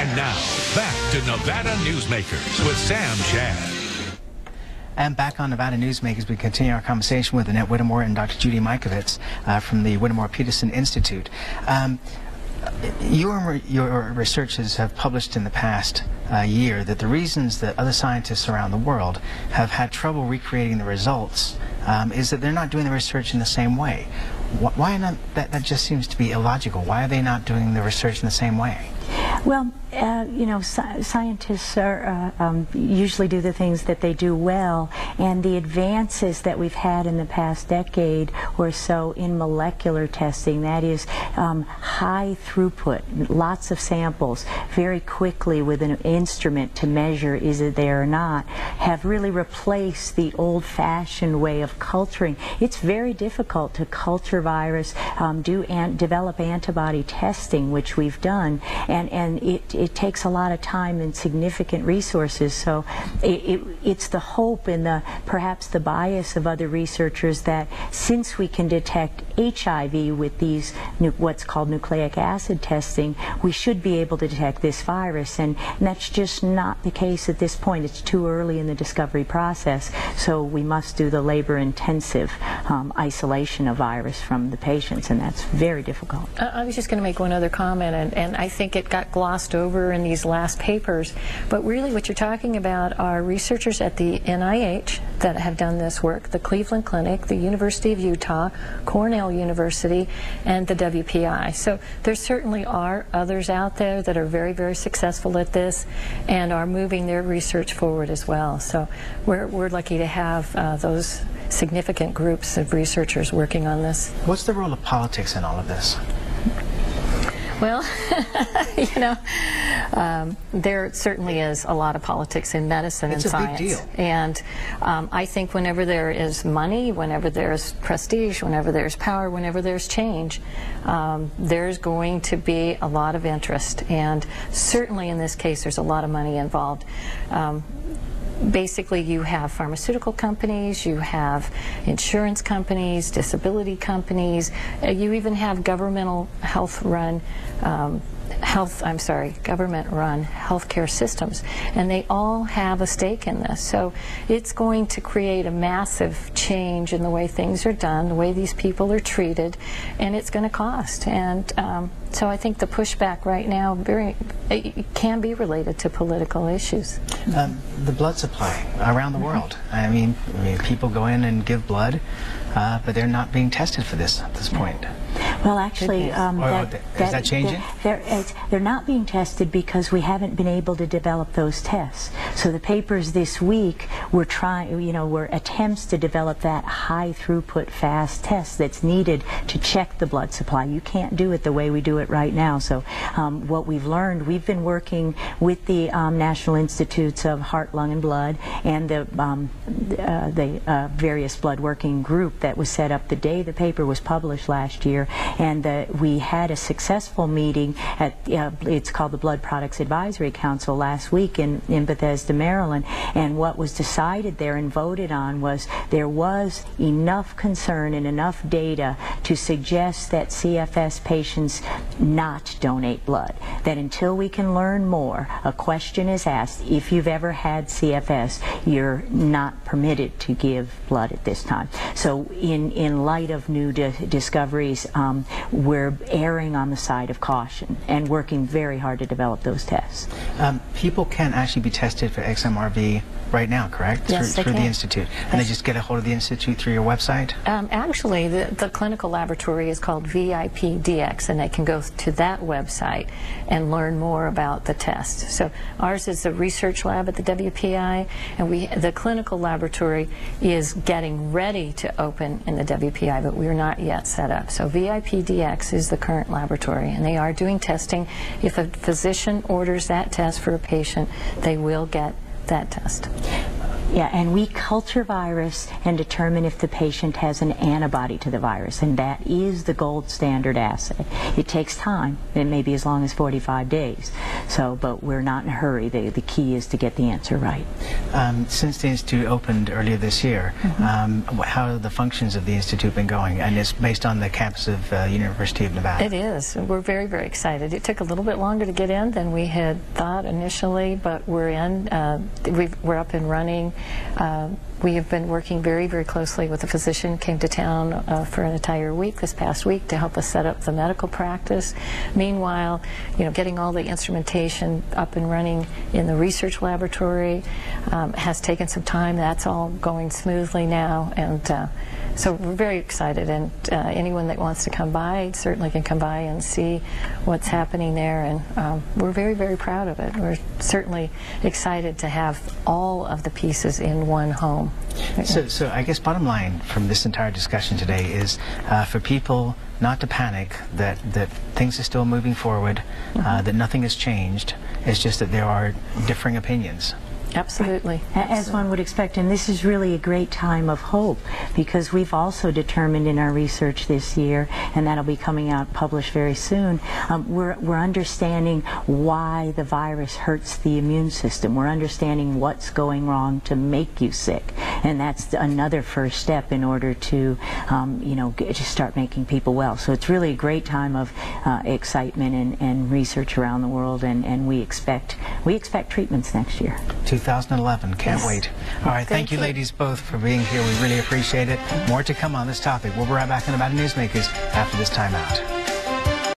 And now, back to Nevada Newsmakers with Sam Shad. And back on Nevada Newsmakers, we continue our conversation with Annette Whittemore and Dr. Judy Mikovits from the Whittemore Peterson Institute. Your researchers have published in the past year that the reasons that other scientists around the world have had trouble recreating the results is that they're not doing the research in the same way. Why not? That just seems to be illogical. Why are they not doing the research in the same way? Well, you know, scientists are, usually do the things that they do well, and the advances that we've had in the past decade or so in molecular testing, that is high throughput, lots of samples, very quickly with an instrument to measure is it there or not, have really replaced the old-fashioned way of culturing. It's very difficult to culture virus, develop antibody testing, which we've done, and it takes a lot of time and significant resources. So it's the hope and perhaps the bias of other researchers that since we can detect HIV with these what's called nucleic acid testing, we should be able to detect this virus, and that's just not the case at this point. It's too early in the discovery process, so we must do the labor-intensive isolation of virus from the patients, and that's very difficult. I was just going to make one other comment, and I think it got glossed over in these last papers, but really what you're talking about are researchers at the NIH that have done this work, the Cleveland Clinic, the University of Utah, Cornell University, and the WPI. So there certainly are others out there that are very, very successful at this and are moving their research forward as well. So we're lucky to have those significant groups of researchers working on this. What's the role of politics in all of this? Well, you know, there certainly is a lot of politics in medicine and science. It's a big deal. And I think whenever there is money, whenever there's prestige, whenever there's power, whenever there's change, there's going to be a lot of interest. And certainly in this case, there's a lot of money involved. Basically, you have pharmaceutical companies, you have insurance companies, disability companies, you even have government-run healthcare systems, and they all have a stake in this. So it's going to create a massive change in the way things are done, the way these people are treated, and it's going to cost. And so I think the pushback right now it can be related to political issues. The blood supply around the world. I mean, people go in and give blood, but they're not being tested for this at this point. Well, actually, is that changing? They're not being tested because we haven't been able to develop those tests. So the papers this week were attempts to develop that high throughput fast test that's needed to check the blood supply. You can't do it the way we do it right now. So what we've learned, we've been working with the National Institutes of Heart, Lung, and Blood and the various blood working group that was set up the day the paper was published last year. And we had a successful meeting at, it's called the Blood Products Advisory Council last week in Bethesda, Maryland. And what was decided there and voted on was there was enough concern and enough data to suggest that CFS patients not donate blood. That until we can learn more, a question is asked, if you've ever had CFS, you're not permitted to give blood at this time. So in light of new discoveries, we're erring on the side of caution and working very hard to develop those tests. People can actually be tested for XMRV right now, correct? Yes, through the Institute. And they just get a hold of the Institute through your website? Actually, the clinical laboratory is called VIPDX, and they can go to that website and learn more about the test. So ours is a research lab at the WPI, and the clinical laboratory is getting ready to open in the WPI, but we're not yet set up. So VIPDX is the current laboratory, and they are doing testing. If a physician orders that test for a patient, they will get that test. Yeah, and we culture virus and determine if the patient has an antibody to the virus, and that is the gold standard assay. It takes time. It may be as long as 45 days. So, but we're not in a hurry. The key is to get the answer right. Since the Institute opened earlier this year, how have the functions of the Institute been going? And it's based on the campus of University of Nevada. It is. We're very, very excited. It took a little bit longer to get in than we had thought initially, but we're in. We're up and running. We have been working very, very closely with a physician, came to town for an entire week this past week to help us set up the medical practice. Meanwhile, getting all the instrumentation up and running in the research laboratory has taken some time. That's all going smoothly now, and so we're very excited, and anyone that wants to come by certainly can come by and see what's happening there, and we're very, very proud of it. We're certainly excited to have all of the pieces in one home. So I guess bottom line from this entire discussion today is for people not to panic, that things are still moving forward, that nothing has changed. It's just that there are differing opinions. Absolutely. As one would expect, and this is really a great time of hope, because we've also determined in our research this year, and that'll be coming out published very soon, we're understanding why the virus hurts the immune system. We're understanding what's going wrong to make you sick, and that's another first step in order to to start making people well. So it's really a great time of excitement and research around the world, and we expect treatments next year. 2011. Can't wait. All right. Thank you, ladies, both, for being here. We really appreciate it. More to come on this topic. We'll be right back in Nevada Newsmakers after this time out.